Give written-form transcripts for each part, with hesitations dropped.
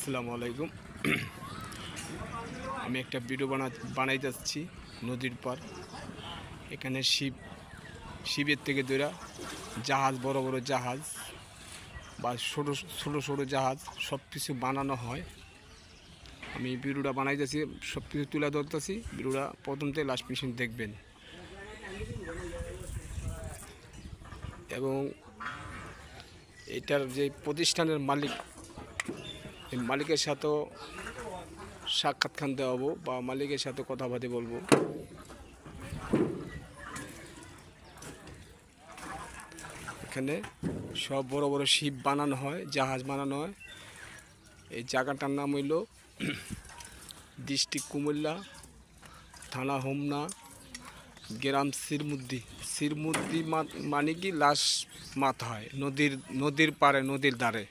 আসসালামু আলাইকুম। আমি একটা ভিডিও বানাই যাচ্ছি নদীর পার। এখানে শিবের থেকে ধরা জাহাজ, বড় বড় জাহাজ বা ছোট ছোট ছোট জাহাজ সব কিছু বানানো হয়। আমি ভিডিওটা বানাই যাচ্ছি, সব কিছু তুলে ধরতেছি। ভিডিওটা প্রথম থেকে লাস্ট পর্যন্ত দেখবেন এবং এটার যে প্রতিষ্ঠানের মালিক, এই মালিকের সাথেও সাক্ষাৎকার দেওয়া হবো বা মালিকের সাথে কথাবার্তা বলবো। এখানে সব বড় বড় শিপ বানানো হয়, জাহাজ বানানো হয়। এই জায়গাটার নাম হইল ডিস্ট্রিক্ট কুমিল্লা, থানা হোমনা, গ্রাম সিরমুদ্দি। সিরমুদ্দি মানে কি লাশ মাথা হয় নদীর পাড়ে, নদীর ধারে।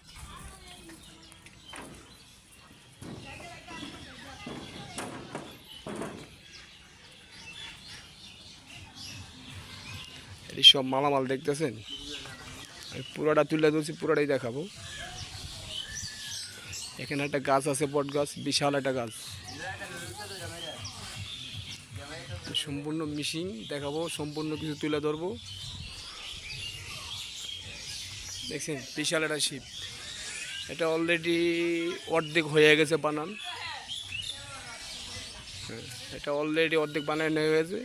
এই সব মালামাল দেখতেছেন, আমি পুরোটা তুলে ধরছি, পুরোটাই দেখাবো। এখানে একটা গাছ আছে, বট গাছ, বিশাল একটা গাছ। সম্পূর্ণ মিশিং দেখাবো, সম্পূর্ণ কিছু তুলে ধরবো। দেখছেন বিশাল একটা শিপ, এটা অলরেডি অর্ধেক হয়ে গেছে বানান। এটা অলরেডি অর্ধেক বানানো হয়ে গেছে,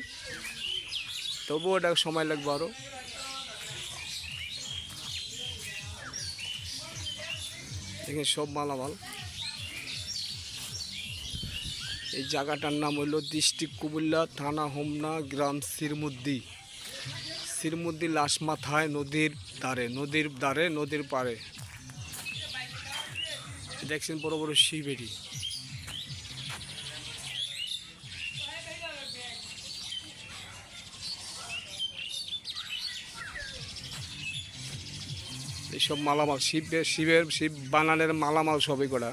তবুও এটা সময় লাগবে আরও। দেখেন সব মালামাল। এই জায়গাটার নাম হইল ডিস্ট্রিক্ট কুমিল্লা, থানা হোমনা, গ্রাম সিরমুদ্দি। সিরমুদ্দি লাশ মাথায়, নদীর ধারে, নদীর পাড়ে। দেখছেন বড় বড় শিবেরি। এইসব মালামাল শিব বানানের মালামাল সবই করা।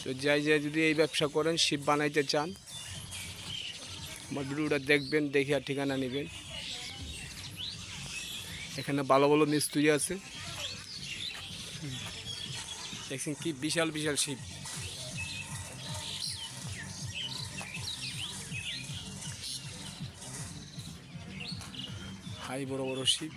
তো যাই যদি এই ব্যবসা করেন, শিব বানাইতে চান, আমার ভিডিওটা দেখবেন, দেখে আর ঠিকানা নেবেন। এখানে ভালো ভালো মিস্ত্রি আছে। দেখছেন কি বিশাল বিশাল শিব। হাই বড় বড় শিব।